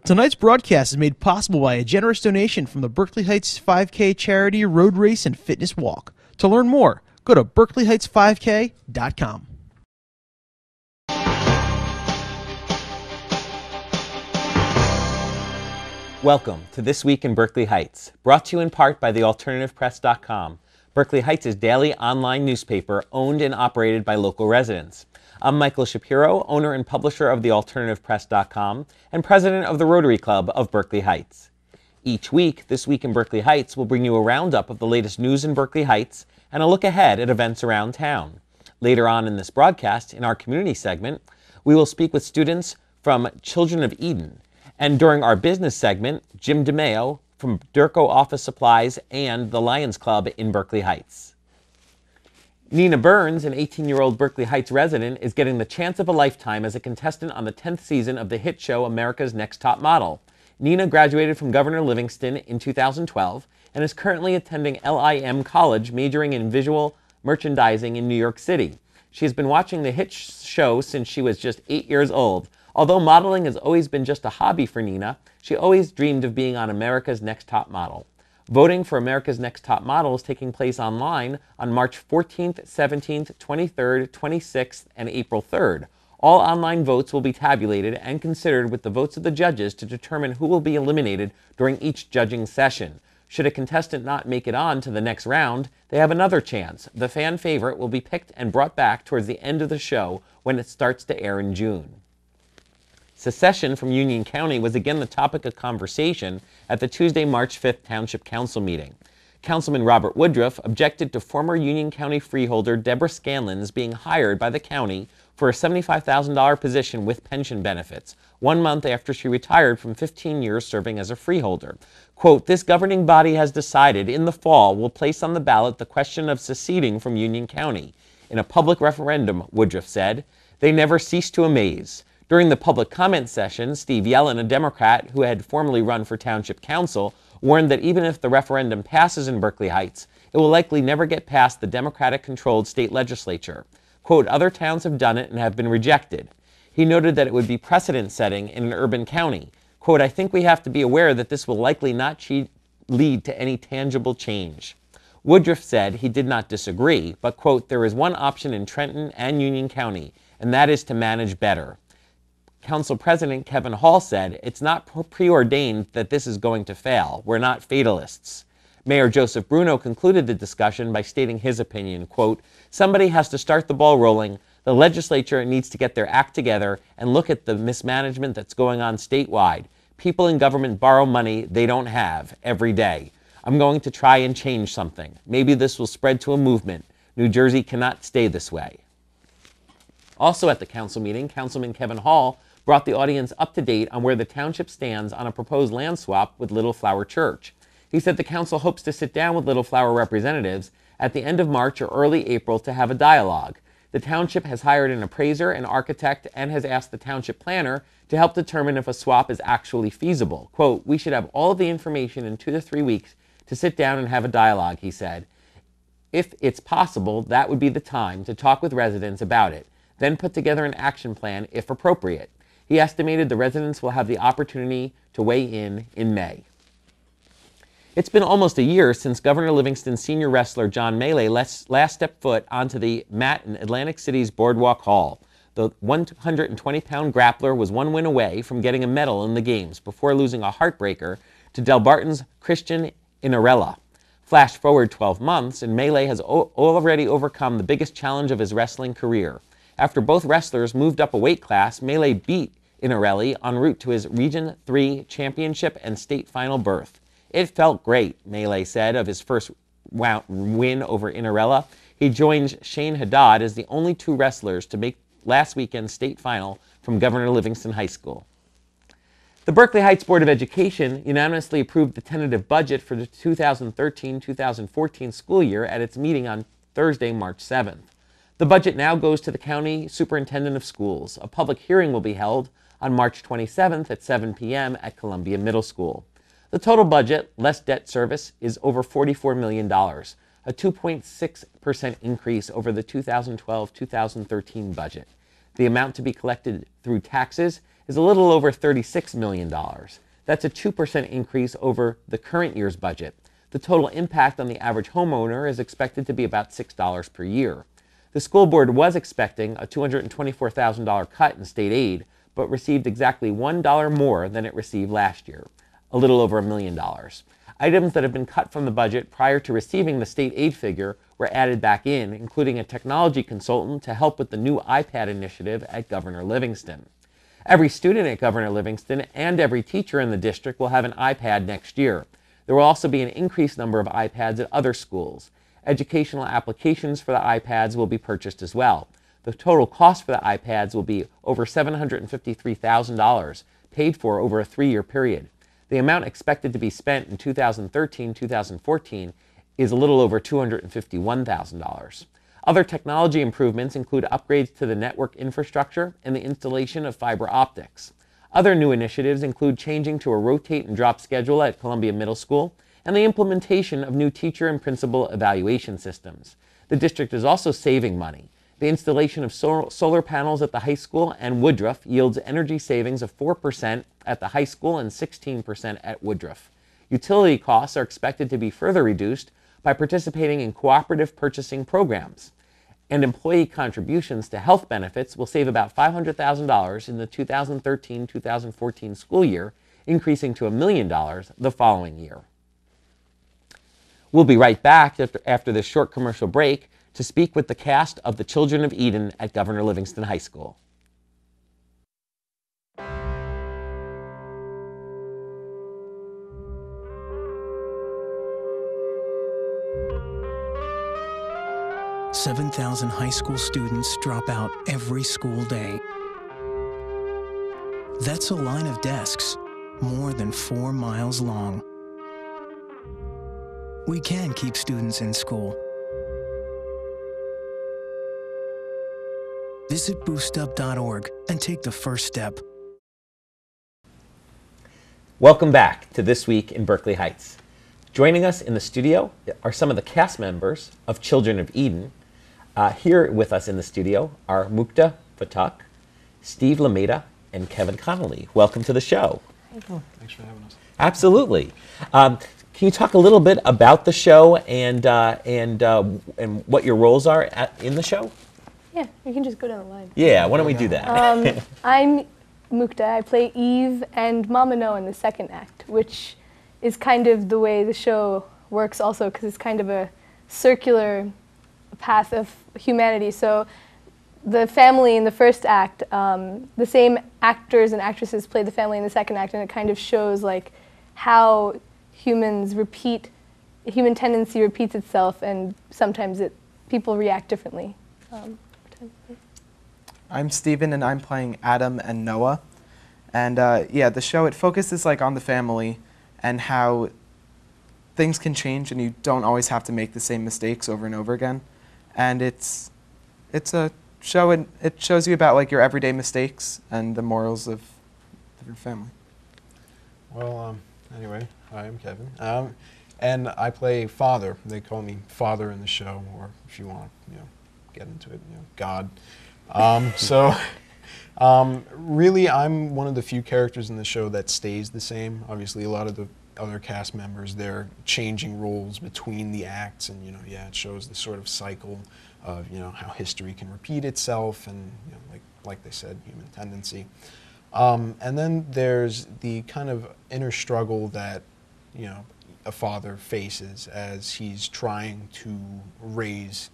Tonight's broadcast is made possible by a generous donation from the Berkeley Heights 5K charity road race and fitness walk. To learn more, go to berkeleyheightsfivek.com. Welcome to This Week in Berkeley Heights, brought to you in part by thealternativepress.com, Berkeley Heights' daily online newspaper owned and operated by local residents. I'm Michael Shapiro, owner and publisher of thealternativepress.com and president of the Rotary Club of Berkeley Heights. Each week, This Week in Berkeley Heights will bring you a roundup of the latest news in Berkeley Heights and a look ahead at events around town. Later on in this broadcast, in our community segment, we will speak with students from Children of Eden. And during our business segment, Jim DeMeo from Durco Office Supplies and the Lions Club in Berkeley Heights. Nina Burns, an 18-year-old Berkeley Heights resident, is getting the chance of a lifetime as a contestant on the 10th season of the hit show America's Next Top Model. Nina graduated from Governor Livingston in 2012 and is currently attending LIM College, majoring in visual merchandising in New York City. She has been watching the hit show since she was just 8 years old. Although modeling has always been just a hobby for Nina, she always dreamed of being on America's Next Top Model. Voting for America's Next Top Model is taking place online on March 14th, 17th, 23rd, 26th, and April 3rd. All online votes will be tabulated and considered with the votes of the judges to determine who will be eliminated during each judging session. Should a contestant not make it on to the next round, they have another chance. The fan favorite will be picked and brought back towards the end of the show when it starts to air in June. Secession from Union County was again the topic of conversation at the Tuesday, March 5th Township Council meeting. Councilman Robert Woodruff objected to former Union County freeholder Deborah Scanlon's being hired by the county for a $75,000 position with pension benefits, 1 month after she retired from 15 years serving as a freeholder. Quote, "This governing body has decided in the fall will place on the ballot the question of seceding from Union County. In a public referendum," Woodruff said, "they never cease to amaze." During the public comment session, Steve Yellen, a Democrat who had formerly run for township council, warned that even if the referendum passes in Berkeley Heights, it will likely never get past the Democratic-controlled state legislature. Quote, "Other towns have done it and have been rejected." He noted that it would be precedent-setting in an urban county. Quote, "I think we have to be aware that this will likely not lead to any tangible change." Woodruff said he did not disagree, but, quote, "There is one option in Trenton and Union County, and that is to manage better." Council President Kevin Hall said, "It's not preordained that this is going to fail. We're not fatalists." Mayor Joseph Bruno concluded the discussion by stating his opinion, quote, "Somebody has to start the ball rolling. The legislature needs to get their act together and look at the mismanagement that's going on statewide. People in government borrow money they don't have every day. I'm going to try and change something. Maybe this will spread to a movement. New Jersey cannot stay this way." Also at the council meeting, Councilman Kevin Hall brought the audience up to date on where the township stands on a proposed land swap with Little Flower Church. He said the council hopes to sit down with Little Flower representatives at the end of March or early April to have a dialogue. The township has hired an appraiser and architect and has asked the township planner to help determine if a swap is actually feasible. Quote, "We should have all of the information in 2 to 3 weeks to sit down and have a dialogue," he said. "If it's possible, that would be the time to talk with residents about it, then put together an action plan if appropriate." He estimated the residents will have the opportunity to weigh in May. It's been almost a year since Governor Livingston's senior wrestler John Melee last stepped foot onto the mat in Atlantic City's Boardwalk Hall. The 120-pound grappler was 1 win away from getting a medal in the games before losing a heartbreaker to Delbarton's Christian Inarella. Flash forward 12 months, and Melee has already overcome the biggest challenge of his wrestling career. After both wrestlers moved up a weight class, Melee beat Inarelli en route to his Region 3 championship and state final berth. "It felt great," Melee said of his first win over Inarella. He joins Shane Haddad as the only 2 wrestlers to make last weekend's state final from Governor Livingston High School. The Berkeley Heights Board of Education unanimously approved the tentative budget for the 2013-2014 school year at its meeting on Thursday, March 7th. The budget now goes to the County Superintendent of Schools. A public hearing will be held on March 27th at 7 p.m. at Columbia Middle School. The total budget, less debt service, is over $44 million, a 2.6% increase over the 2012-2013 budget. The amount to be collected through taxes is a little over $36 million. That's a 2% increase over the current year's budget. The total impact on the average homeowner is expected to be about $6 per year. The school board was expecting a $224,000 cut in state aid, but received exactly $1 more than it received last year, a little over $1 million. Items that have been cut from the budget prior to receiving the state aid figure were added back in, including a technology consultant to help with the new iPad initiative at Governor Livingston. Every student at Governor Livingston and every teacher in the district will have an iPad next year. There will also be an increased number of iPads at other schools. Educational applications for the iPads will be purchased as well. The total cost for the iPads will be over $753,000, paid for over a 3-year period. The amount expected to be spent in 2013-2014 is a little over $251,000. Other technology improvements include upgrades to the network infrastructure and the installation of fiber optics. Other new initiatives include changing to a rotate and drop schedule at Columbia Middle School and the implementation of new teacher and principal evaluation systems. The district is also saving money. The installation of solar panels at the high school and Woodruff yields energy savings of 4% at the high school and 16% at Woodruff. Utility costs are expected to be further reduced by participating in cooperative purchasing programs. And employee contributions to health benefits will save about $500,000 in the 2013-2014 school year, increasing to $1 million the following year. We'll be right back after this short commercial break to speak with the cast of The Children of Eden at Governor Livingston High School. "7,000 high school students drop out every school day. That's a line of desks more than 4 miles long. We can keep students in school. Visit boostup.org and take the first step." Welcome back to This Week in Berkeley Heights. Joining us in the studio are some of the cast members of Children of Eden. Here with us in the studio are Mukta Fatak, Steve Lameda, and Kevin Connolly. Welcome to the show. Thanks for having us. Absolutely. Can you talk a little bit about the show and what your roles are in the show? Yeah, you can just go down the line. Yeah, why don't we do that? I'm Mukta. I play Eve and Mama No in the second act, which is kind of the way the show works also, because it's kind of a circular path of humanity. So the family in the first act, the same actors and actresses play the family in the second act, and it kind of shows like how human tendency repeats itself, and sometimes people react differently. I'm Steven, and I'm playing Adam and Noah. And yeah, the show, it focuses like on the family and how things can change, and you don't always have to make the same mistakes over and over again. And it's a show, and it shows you about like your everyday mistakes and the morals of your family. Well, anyway, hi, I'm Kevin. And I play Father. They call me Father in the show, or if you want to, get into it, God. Really, I'm one of the few characters in the show that stays the same. Obviously, a lot of the other cast members, they're changing roles between the acts, and it shows the sort of cycle of how history can repeat itself, and like they said, human tendency. And then there's the kind of inner struggle that a father faces as he's trying to raise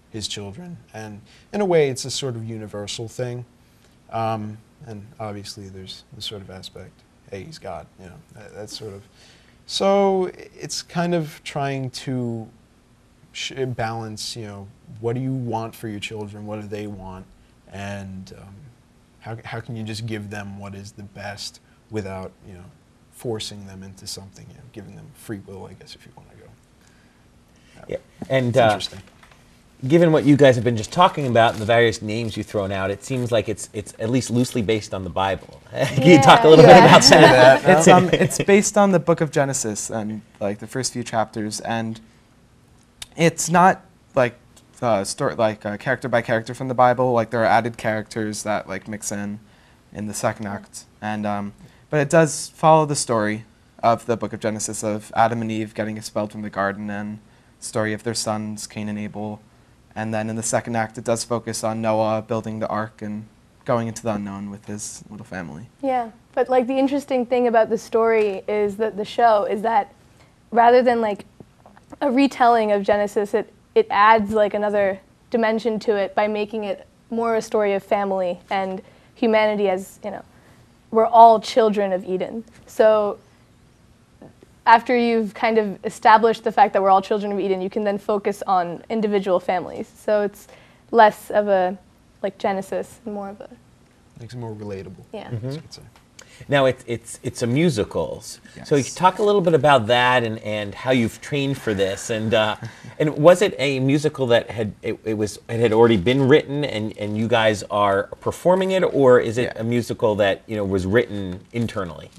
his children, and in a way, it's a sort of universal thing. And obviously, there's the sort of aspect, hey, he's God, that's sort of. So it's kind of trying to balance, what do you want for your children, what do they want, and how can you just give them what is the best without, forcing them into something, giving them free will, I guess, if you want to go. Yeah, and it's interesting. Given what you guys have been just talking about and the various names you've thrown out, it seems like it's at least loosely based on the Bible. Can you talk a little bit about that? It's based on the book of Genesis and like the first few chapters, and it's not like story character by character from the Bible. Like there are added characters that like mix in, in the second act. And but it does follow the story of the Book of Genesis of Adam and Eve getting expelled from the garden and story of their sons Cain and Abel. And then in the second act, it does focus on Noah building the ark and going into the unknown with his little family. Yeah, but like the interesting thing about the story is that the show is that rather than like a retelling of Genesis, it adds like another dimension to it by making it more a story of family and humanity as, you know, we're all children of Eden. So after you've kind of established the fact that we're all children of Eden, you can then focus on individual families. So it's less of a like Genesis and more of a... Makes it more relatable. Yeah. I guess you could say. Now it's a musicals. Yes. So you could talk a little bit about that and how you've trained for this. And was it a musical that had already been written and you guys are performing it, or is it a musical that was written internally?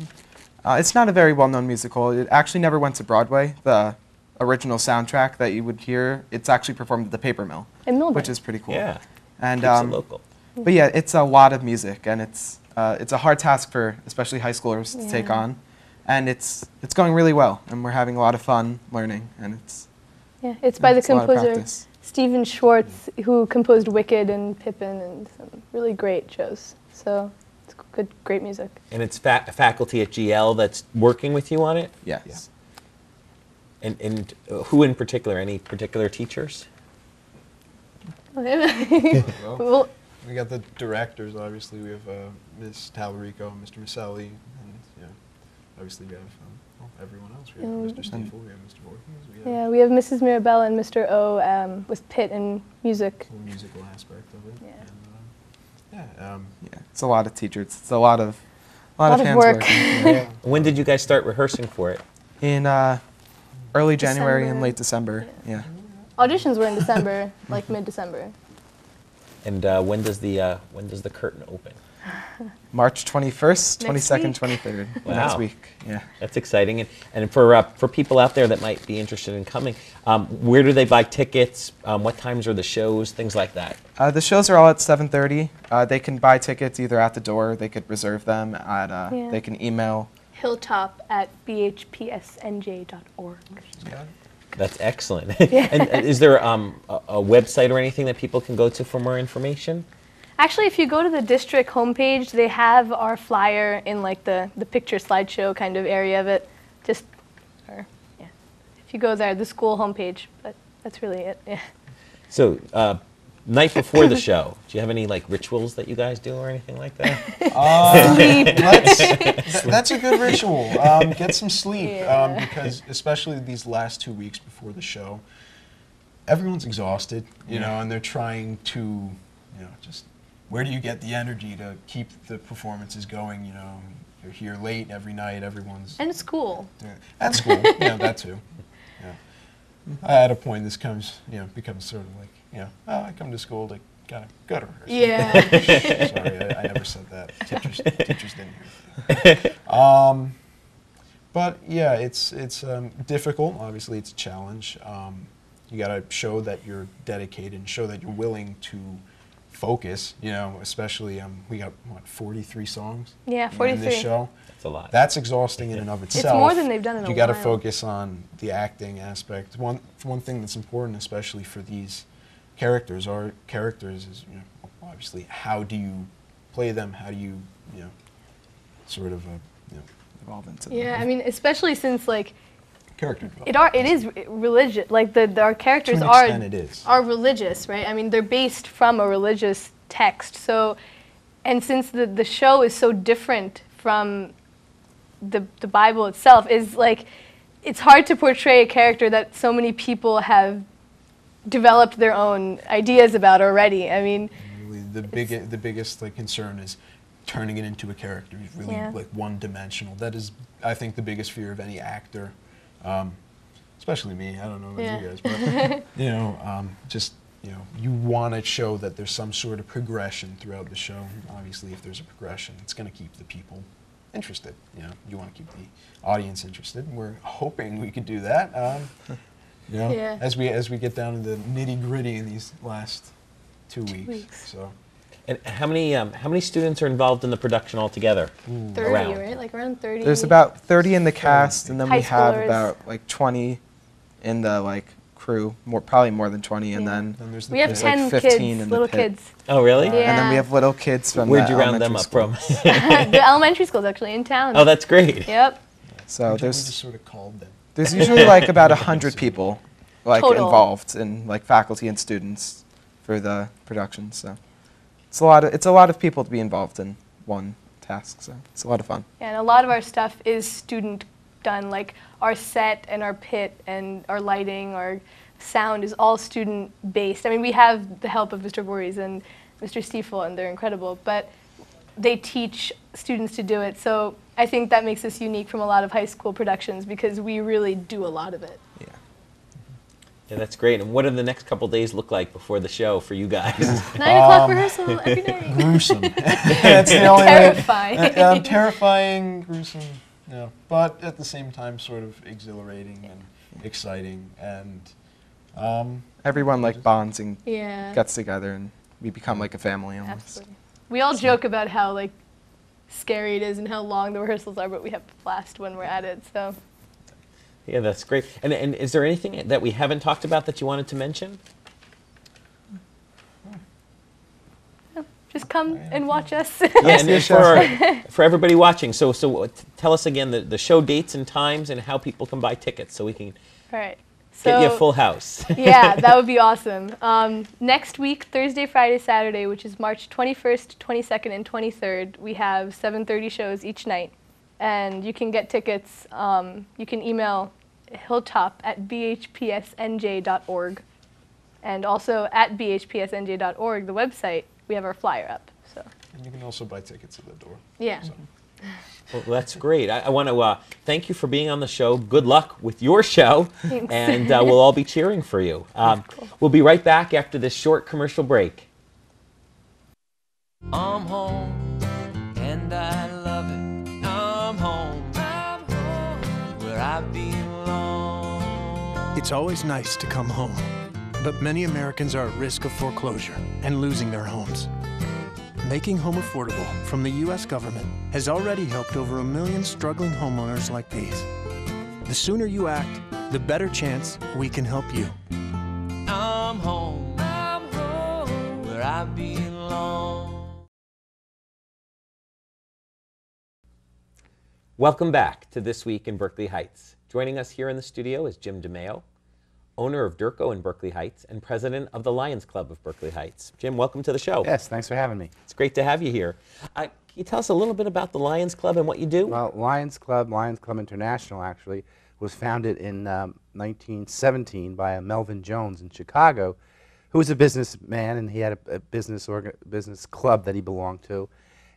It's not a very well-known musical. It actually never went to Broadway. The original soundtrack that you would hear, it's actually performed at the Paper Mill, In Milburn. which is pretty cool. Yeah. And Keeps it local. But yeah, it's a lot of music, and it's a hard task for especially high schoolers to take on, and it's going really well, and we're having a lot of fun learning, and it's by the it's a lot of composer practice. Stephen Schwartz, who composed Wicked and Pippin and some really great shows. So it's great music. And it's faculty at GL that's working with you on it? Yes. And who in particular? Any particular teachers? Well, We got the directors, obviously. We have Ms. Talarico, Mr. Maselli, and obviously we have everyone else. We have Mr. Stiefel, we have Mr. Voorhees. we have Mrs. Mirabelle and Mr. O with Pitt and music. The whole musical aspect of it. Yeah. And, It's a lot of teachers. It's a lot of of hands work. working. yeah. When did you guys start rehearsing for it? In early January and December. late December. Yeah. Auditions were in December, like mid-December. And when does the curtain open? March 21st, Next 22nd, week. 23rd. Wow. Next week. Yeah. That's exciting. And for people out there that might be interested in coming, where do they buy tickets? What times are the shows? Things like that. The shows are all at 7:30. They can buy tickets either at the door. They could reserve them at. They can email. Hilltop@bhpsnj.org. That's excellent. And is there a website or anything that people can go to for more information? Actually, if you go to the district homepage, they have our flyer in like the picture slideshow kind of area of it. If you go there, the school homepage, but that's really it. Yeah. So, night before the show, do you have any like rituals that you guys do or anything like that? That's a good ritual. Get some sleep, because especially these last 2 weeks before the show, everyone's exhausted, and they're trying to, just where do you get the energy to keep the performances going? You're here late every night. Everyone's And school. at school. That too. Yeah. At a point, this becomes sort of like, I come to school to kind of go to rehearsal. Yeah. Sorry, I never said that. Teachers didn't hear that. But yeah, it's difficult. Obviously, it's a challenge. You got to show that you're dedicated and show that you're willing to focus. Especially we got 43 songs. Yeah, in 43. this show. That's a lot. That's exhausting in and of itself. more than they've done in a You got to while. focus on the acting aspect. One thing that's important, especially for these characters, our characters, is obviously how do you play them? How do you sort of Evolve into Yeah, I mean, especially since like character development. it is religious. Like our characters To an are extent it is. are religious, right? I mean, they're based from a religious text. So, and since the show is so different from the Bible itself, is like it's hard to portray a character that so many people have developed their own ideas about already. I mean, Really, the biggest like concern is turning it into a character who's really like one-dimensional. That is, I think, the biggest fear of any actor, especially me. I don't know about you guys, but you want to show that there's some sort of progression throughout the show. Obviously, if there's a progression, it's going to keep the people interested. You want to keep the audience interested. And we're hoping we could do that. As we get down to the nitty-gritty in these last 2 weeks. So. And how many students are involved in the production altogether? 30, Around. right? Like around 30. There's about 30 in the cast, and then High we have schoolers. about like 20 in the like crew, probably more than 20, and Yeah. then Then there's the We have pit. like 10 15 kids, in the little pit. kids. Oh, really? Yeah. and then we have little kids from Where'd the you round them elementary up school. from? The elementary school's actually in town. Oh, that's great. Yep. So We there's just sort of called them. there's usually like about 100 people like Total. involved in like faculty and students for the production. So it's a lot of people to be involved in one task. So it's a lot of fun. And a lot of our stuff is student done, like our set and our pit and our lighting, our sound is all student based. I mean, we have the help of Mr. Voorhees and Mr. Stiefel, and they're incredible, but they teach students to do it. So I think that makes us unique from a lot of high school productions because we really do a lot of it. Yeah. Yeah, that's great. And what do the next couple days look like before the show for you guys? 9 o'clock rehearsal every day. Gruesome. That's the only way. Terrifying. Terrifying, gruesome. Yeah, but at the same time, sort of exhilarating and exciting, and Everyone like bonds and Yeah. gets together, and we become like a family almost. Absolutely. We all joke about how like scary it is and how long the rehearsals are, but we have a blast when we're at it. So Yeah, that's great. And is there anything that we haven't talked about that you wanted to mention? just come and watch us. Yeah, and the for everybody watching, so tell us again the show dates and times and how people can buy tickets so we can All right. get you a So full house. yeah, that would be awesome. Next week, Thursday, Friday, Saturday, which is March 21st, 22nd, and 23rd, we have 7:30 shows each night. And you can get tickets. You can email hilltop@bhpsnj.org. And also at bhpsnj.org, the website, we have our flyer up. So you can also buy tickets at the door. yeah. So. Well, that's great. I want to thank you for being on the show. Good luck with your show. Thanks. And we'll all be cheering for you. We'll be right back after this short commercial break. I'm home, and I love it. I'm home, where I belong. It's always nice to come home, but many Americans are at risk of foreclosure and losing their homes. Making home affordable from the U.S. government has already helped over 1 million struggling homeowners like these. The sooner you act, the better chance we can help you. I'm home, where I belong. Welcome back to This Week in Berkeley Heights. Joining us here in the studio is Jim DeMeo, owner of Durco in Berkeley Heights and president of the Lions Club of Berkeley Heights. Jim, welcome to the show. Yes, thanks for having me. It's great to have you here. Can you tell us a little bit about the Lions Club and what you do? Well, Lions Club International, actually, was founded in 1917 by a Melvin Jones in Chicago, who was a businessman, and he had a business club that he belonged to.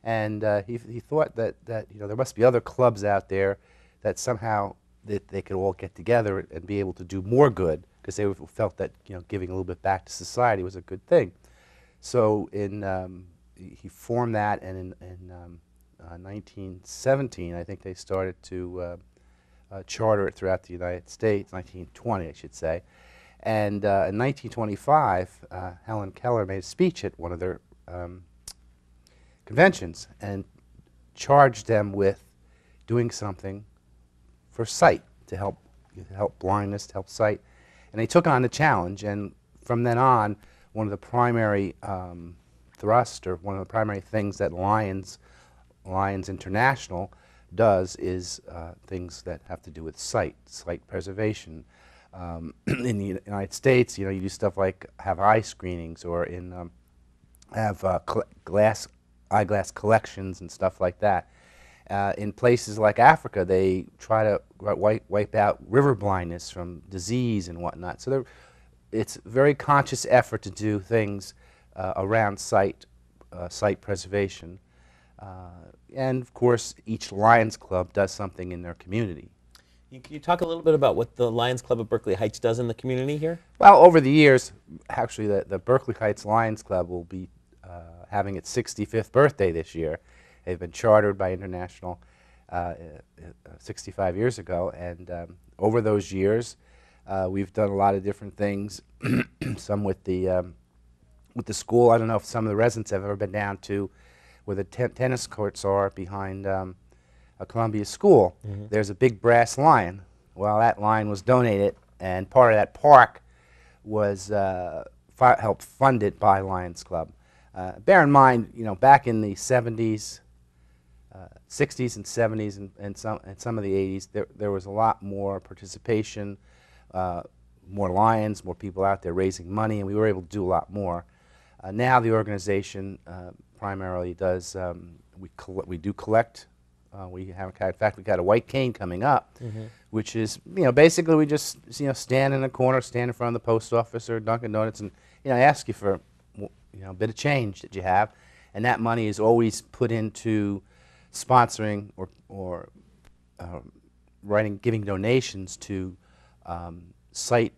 And he thought that there must be other clubs out there that somehow that they could all get together and be able to do more good, because they felt that giving a little bit back to society was a good thing. So he formed that, and in 1917, I think they started to charter it throughout the United States. 1920, I should say. And in 1925, Helen Keller made a speech at one of their conventions and charged them with doing something for sight, to help blindness, to help sight. And they took on the challenge, and from then on, one of the primary thrust, or one of the primary things that Lions International does is things that have to do with sight preservation. In the United States, you do stuff like have eye screenings, or have eyeglass collections and stuff like that. In places like Africa, they try to wipe out river blindness from disease and whatnot. So it's a very conscious effort to do things around sight preservation. And of course, each Lions Club does something in their community. Can you talk a little bit about what the Lions Club of Berkeley Heights does in the community here? Well, over the years, actually, the Berkeley Heights Lions Club will be having its 65th birthday this year. They've been chartered by International 65 years ago, and over those years, we've done a lot of different things. Some with the with the school. I don't know if some of the residents have ever been down to where the tennis courts are behind a Columbia school. There's a big brass lion. Well, that lion was donated, and part of that park was helped funded by Lions Club. Bear in mind, back in the 70s, 60s and 70s and some of the 80s, there was a lot more participation, more lions, more people out there raising money, and we were able to do a lot more. Now the organization primarily does, we do collect. We have, in fact, we've got a white cane coming up, which is, basically we just, stand in a corner, stand in front of the post office or Dunkin' Donuts, and ask you for, a bit of change that you have, and that money is always put into sponsoring or giving donations to site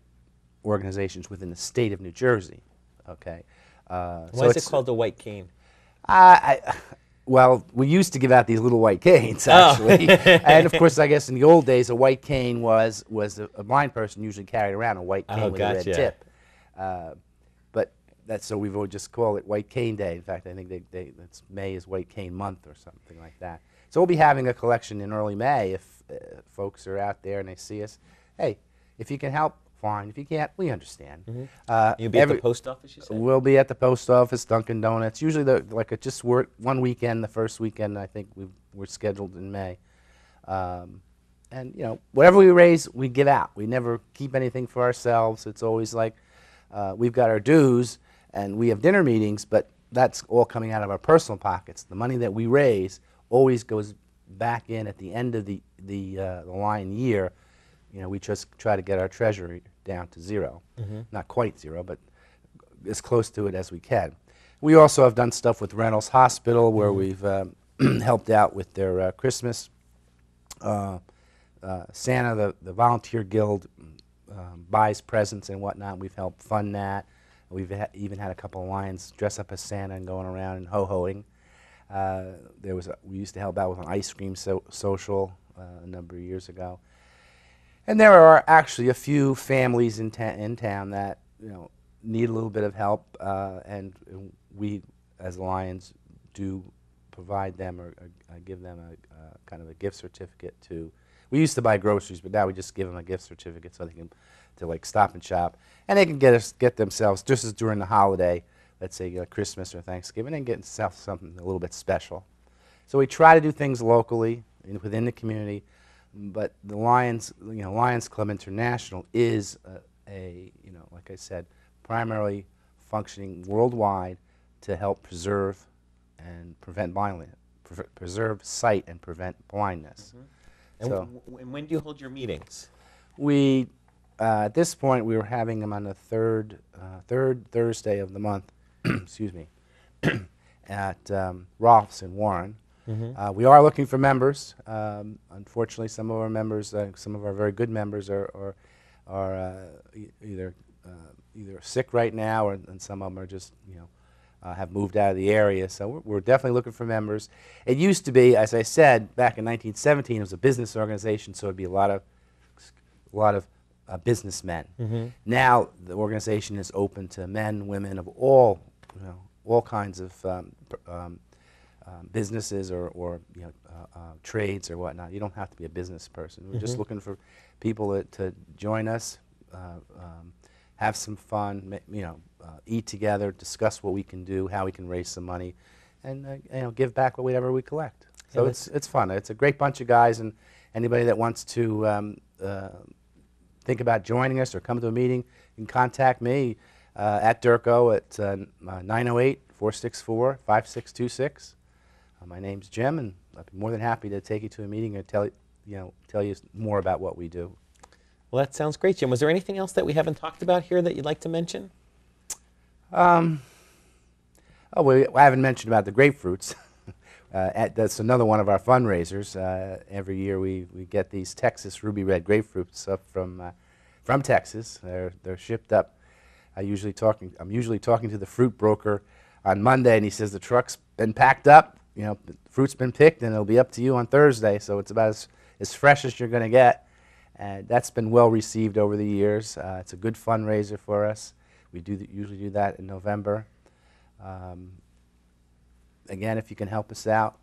organizations within the state of New Jersey. Okay. Why is it called the white cane? Well, we used to give out these little white canes, actually. And, of course, I guess in the old days, a white cane was a blind person usually carried around a white cane with a red tip. But so we've always just called it White Cane Day. In fact, I think May is White Cane Month or something like that. So we'll be having a collection in early May if folks are out there and they see us. Hey, if you can help, fine. If you can't, we understand. You'll be at the post office, you said? We'll be at the post office, Dunkin' Donuts. Usually, just one weekend, the first weekend, I think we're scheduled in May. And, whatever we raise, we give out. We never keep anything for ourselves. It's always like we've got our dues, and we have dinner meetings, but that's all coming out of our personal pockets. The money that we raise always goes back in at the end of the line year. We just try to get our treasury down to zero. Not quite zero, but as close to it as we can. We also have done stuff with Reynolds Hospital where we've helped out with their Christmas. Santa, the volunteer guild, buys presents and whatnot. We've helped fund that. We've even had a couple of lions dress up as Santa and going around and ho-hoing. We used to help out with an ice cream social a number of years ago. And there are actually a few families in town that need a little bit of help, and we, as Lions, do provide them or give them a kind of a gift certificate to. We used to buy groceries, but now we just give them a gift certificate so they can Stop and Shop, and they can get themselves just as during the holiday, let's say Christmas or Thanksgiving, and get themselves something a little bit special. So we try to do things locally within the community. But the Lions Club International is like I said, primarily functioning worldwide to help preserve and prevent blindness, preserve sight and prevent blindness. And when do you hold your meetings? We, at this point, we were having them on the third Thursday of the month. Excuse me, at Rolf's in Warren. We are looking for members. Unfortunately, some of our members, some of our very good members, are either sick right now, and some of them are just have moved out of the area. So we're definitely looking for members. It used to be, as I said, back in 1917, it was a business organization, so it'd be a lot of businessmen. Now the organization is open to men, women of all kinds of businesses or trades or whatnot. You don't have to be a business person. We're just looking for people to join us, have some fun, eat together, discuss what we can do, how we can raise some money, and give back whatever we collect. So it's fun. It's a great bunch of guys, and anybody that wants to think about joining us or come to a meeting, you can contact me at Durko at 908-464-5626. My name's Jim, and I'd be more than happy to take you to a meeting and tell you more about what we do. Well, that sounds great, Jim. Was there anything else that we haven't talked about here that you'd like to mention? I haven't mentioned about the grapefruits. That's another one of our fundraisers. Every year we get these Texas ruby red grapefruits up from Texas. They're shipped up. I'm usually talking to the fruit broker on Monday, and he says the truck's been packed up. The fruit's been picked, and it'll be up to you on Thursday. So it's about as fresh as you're going to get. And that's been well received over the years. It's a good fundraiser for us. We usually do that in November. Again, if you can help us out,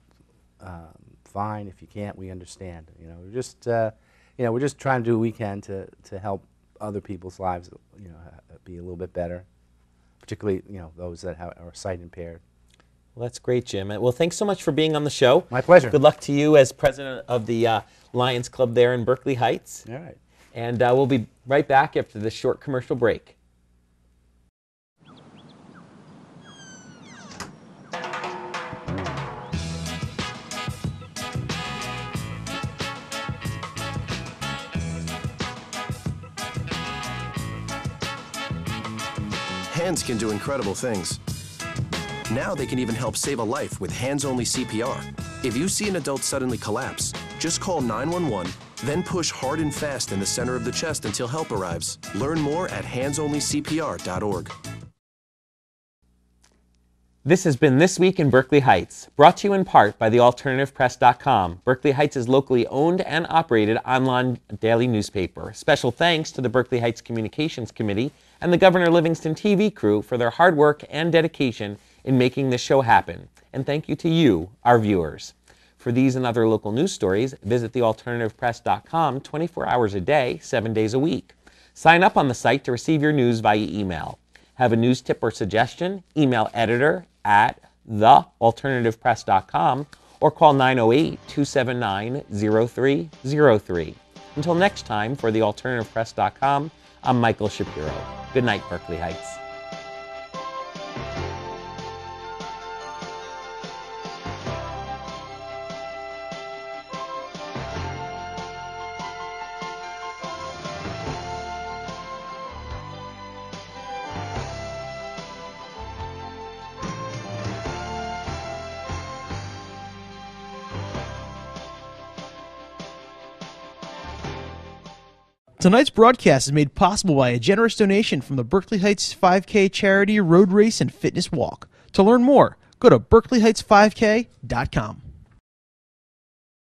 fine. If you can't, we understand. We're just trying to do what we can to help other people's lives, be a little bit better, particularly those that are sight impaired. Well, that's great, Jim. Well, thanks so much for being on the show. My pleasure. Good luck to you as president of the Lions Club there in Berkeley Heights. All right. And we'll be right back after this short commercial break. Hands can do incredible things. Now they can even help save a life with hands-only CPR. If you see an adult suddenly collapse, just call 911, then push hard and fast in the center of the chest until help arrives. Learn more at handsonlycpr.org. This has been This Week in Berkeley Heights, brought to you in part by thealternativepress.com, Berkeley Heights' locally owned and operated online daily newspaper. Special thanks to the Berkeley Heights Communications Committee and the Governor Livingston TV crew for their hard work and dedication in making this show happen. And thank you to you, our viewers. For these and other local news stories, visit thealternativepress.com 24 hours a day, 7 days a week. Sign up on the site to receive your news via email. Have a news tip or suggestion? Email editor@thealternativepress.com or call 908-279-0303. Until next time, for thealternativepress.com, I'm Michael Shapiro. Good night, Berkeley Heights. Tonight's broadcast is made possible by a generous donation from the Berkeley Heights 5K charity road race and fitness walk. To learn more, go to berkeleyheightsfivek.com.